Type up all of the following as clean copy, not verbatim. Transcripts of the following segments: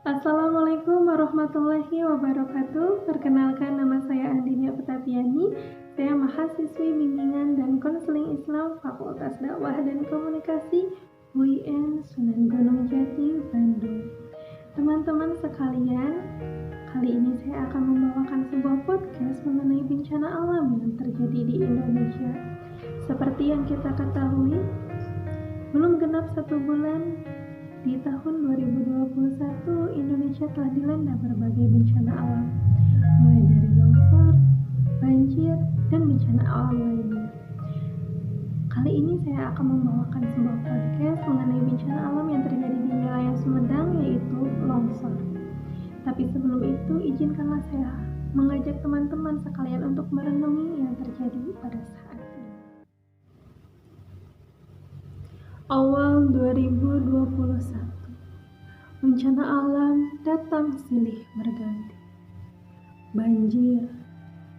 Assalamualaikum warahmatullahi wabarakatuh. Perkenalkan, nama saya Andinia Petapiani. Saya mahasiswi bimbingan dan konseling Islam Fakultas Dakwah dan Komunikasi UIN Sunan Gunung Jati, Bandung. Teman-teman sekalian, kali ini saya akan membawakan sebuah podcast mengenai bencana alam yang terjadi di Indonesia. Seperti yang kita ketahui, belum genap 1 bulan di tahun 2021, Indonesia telah dilanda berbagai bencana alam, mulai dari longsor, banjir, dan bencana alam lainnya. Kali ini saya akan membawakan sebuah podcast mengenai bencana alam yang terjadi di wilayah Sumedang, yaitu longsor. Tapi sebelum itu, izinkanlah saya mengajak teman-teman sekalian untuk merenungi yang terjadi pada saat ini. Awal 2021, bencana alam datang silih berganti. Banjir,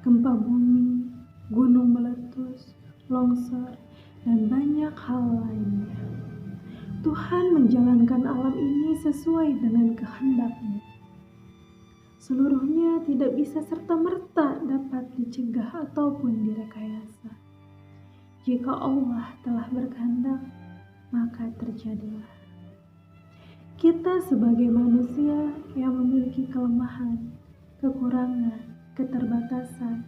gempa bumi, gunung meletus, longsor, dan banyak hal lainnya. Tuhan menjalankan alam ini sesuai dengan kehendak-Nya. Seluruhnya tidak bisa serta-merta dapat dicegah ataupun direkayasa. Jika Allah telah berkehendak, maka terjadilah. Kita sebagai manusia yang memiliki kelemahan, kekurangan, keterbatasan,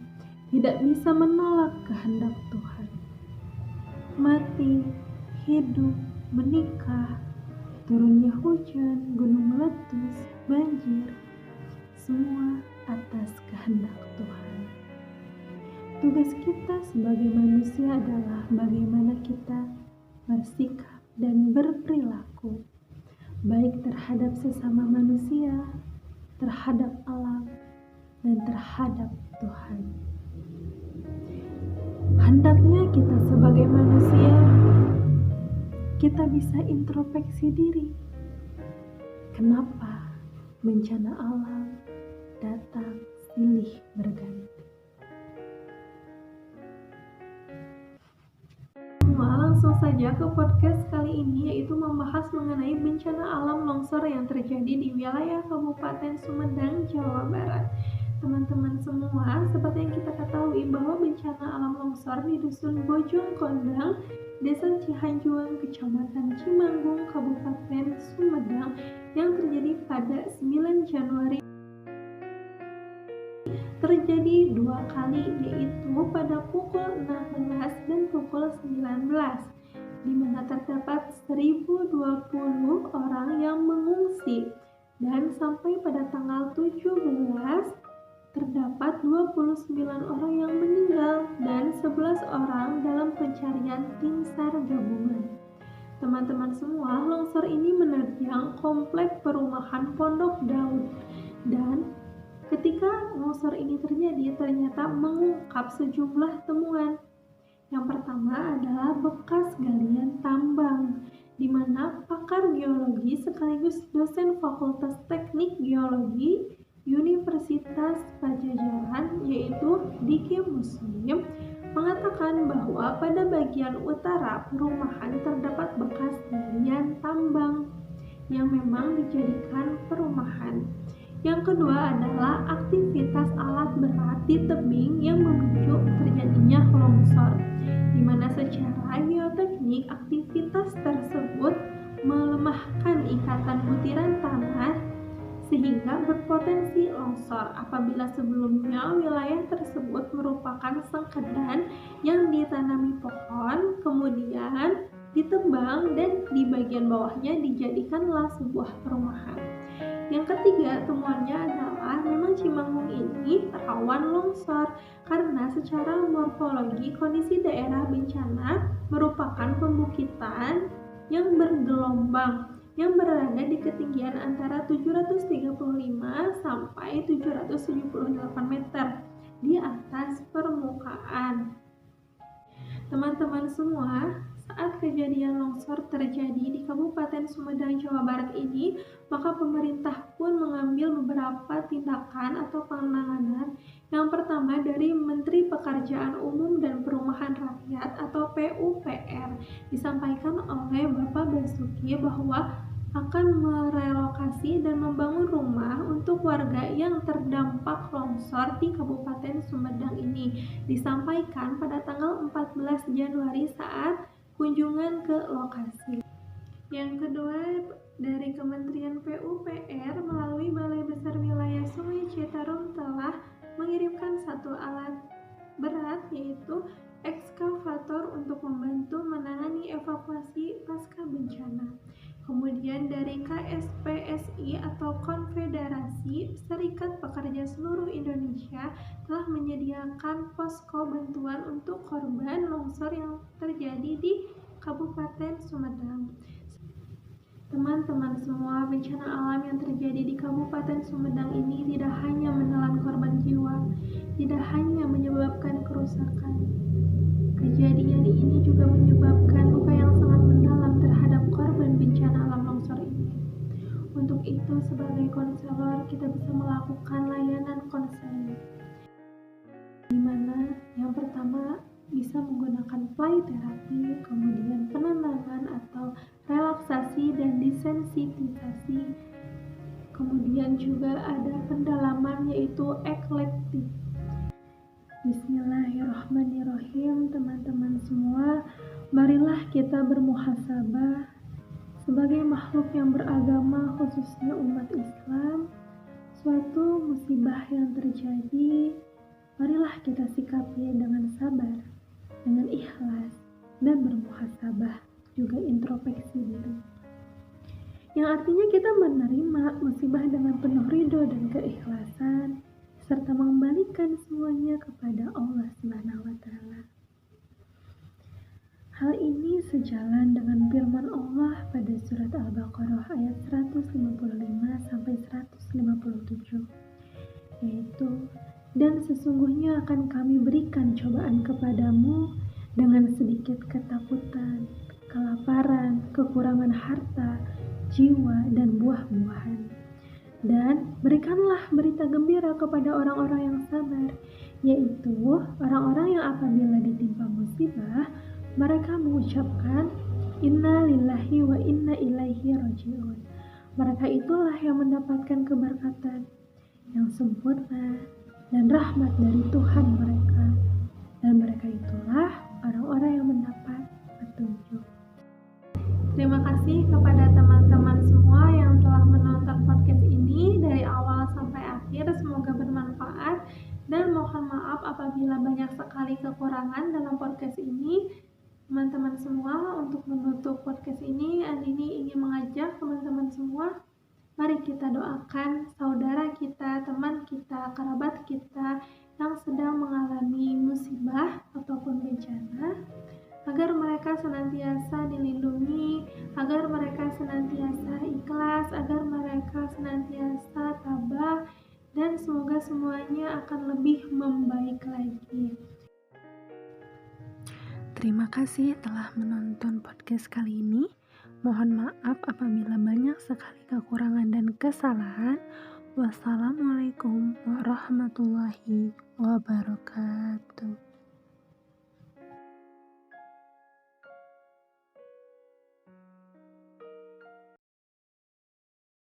tidak bisa menolak kehendak Tuhan. Mati, hidup, menikah, turunnya hujan, gunung meletus, banjir, semua atas kehendak Tuhan. Tugas kita sebagai manusia adalah bagaimana kita bersikap dan berperilaku baik terhadap sesama manusia, terhadap alam, dan terhadap Tuhan. Hendaknya kita sebagai manusia, kita bisa introspeksi diri. Kenapa bencana alam datang silih berganti? Langsung saja ke podcast kali ini, yaitu membahas mengenai bencana alam longsor yang terjadi di wilayah Kabupaten Sumedang, Jawa Barat. Teman-teman semua, seperti yang kita ketahui bahwa bencana alam longsor di Dusun Bojong Kondang, Desa Cihanjuang, Kecamatan Cimanggung, Kabupaten Sumedang yang terjadi pada 9 Januari terjadi 2 kali, yaitu pada pukul 16 dan pukul 19, di mana terdapat 1020 orang yang mengungsi, dan sampai pada tanggal 17 terdapat 29 orang yang meninggal dan 11 orang dalam pencarian tim SAR gabungan. Teman-teman semua, longsor ini menerjang komplek perumahan Pondok Daud, dan ketika longsor ini terjadi, ternyata mengungkap sejumlah temuan. Yang pertama adalah bekas galian tambang, di mana pakar geologi sekaligus dosen Fakultas Teknik Geologi Universitas Padjadjaran, yaitu Diki Muslim, mengatakan bahwa pada bagian utara perumahan terdapat bekas galian tambang yang memang dijadikan perumahan. Yang kedua adalah aktivitas alat berat di tebing yang memicu terjadinya longsor, di mana secara geoteknik aktivitas tersebut melemahkan ikatan butiran tanah sehingga berpotensi longsor apabila sebelumnya wilayah tersebut merupakan sengkedan yang ditanami pohon, kemudian ditebang dan di bagian bawahnya dijadikanlah sebuah perumahan. Yang ketiga, temuannya adalah memang Cimanggung ini rawan longsor karena secara morfologi kondisi daerah bencana merupakan pembukitan yang bergelombang yang berada di ketinggian antara 735 sampai 778 meter di atas permukaan. Teman-teman semua, saat kejadian longsor terjadi di Kabupaten Sumedang, Jawa Barat ini, maka pemerintah pun mengambil beberapa tindakan atau penanganan. Yang pertama dari Menteri Pekerjaan Umum dan Perumahan Rakyat atau PUPR, disampaikan oleh Bapak Basuki bahwa akan merelokasi dan membangun rumah untuk warga yang terdampak longsor di Kabupaten Sumedang ini, disampaikan pada tanggal 14 Januari saat kunjungan ke lokasi. Yang kedua, dari Kementerian PUPR melalui Balai Besar Wilayah Sungai Citarum telah mengirimkan satu alat berat, yaitu ekskavator untuk membantu menangani evakuasi pasca bencana. Kemudian dari KSPSI atau Konfederasi Serikat Pekerja Seluruh Indonesia telah menyediakan posko bantuan untuk korban longsor yang terjadi di Kabupaten Sumedang. Teman-teman semua, bencana alam yang terjadi di Kabupaten Sumedang ini tidak hanya menelan korban jiwa, tidak hanya menyebabkan kerusakan. Kejadian ini juga menyebabkan luka yang sangat mendalam terhadap korban bencana alam longsor ini. Untuk itu, sebagai konselor, kita bisa melakukan layanan konseling, di mana yang pertama bisa menggunakan play terapi, kemudian penenangan atau relaksasi dan desensitisasi, kemudian juga ada pendalaman yaitu eklektik. Bismillahirrahmanirrahim. Teman-teman semua, marilah kita bermuhasabah sebagai makhluk yang beragama, khususnya umat Islam. Suatu musibah yang terjadi, marilah kita sikapi dengan sabar, dengan ikhlas, dan bermuhasabah, juga introspeksi diri. Yang artinya kita menerima musibah dengan penuh ridho dan keikhlasan, serta mengembalikan semuanya kepada Allah Subhanahu wa Ta'ala. Hal ini sejalan dengan firman Allah pada surat Al-Baqarah ayat 155-157, yaitu, dan sesungguhnya akan kami berikan cobaan kepadamu dengan sedikit ketakutan, kelaparan, kekurangan harta, jiwa, dan buah-buahan. Dan berikanlah berita gembira kepada orang-orang yang sabar, yaitu orang-orang yang apabila ditimpa musibah, mereka mengucapkan inna lillahi wa inna ilaihi raji'un. Mereka itulah yang mendapatkan keberkatan yang sempurna dan rahmat dari Tuhan mereka, dan mereka itulah orang-orang yang mendapat petunjuk. Terima kasih kepada teman-teman semua yang telah menonton podcast ini dari awal sampai akhir. Semoga bermanfaat, dan mohon maaf apabila banyak sekali kekurangan dalam podcast ini. Teman-teman semua, untuk menutup podcast ini, Andini ingin mengajak teman-teman semua, mari kita doakan saudara kita, teman kita, kerabat kita yang sedang mengalami musibah ataupun bencana, agar mereka senantiasa dilindungi, agar mereka senantiasa ikhlas, agar mereka senantiasa tabah, dan semoga semuanya akan lebih membaik lagi. Terima kasih telah menonton podcast kali ini. Mohon maaf apabila banyak sekali kekurangan dan kesalahan. Wassalamualaikum warahmatullahi wabarakatuh.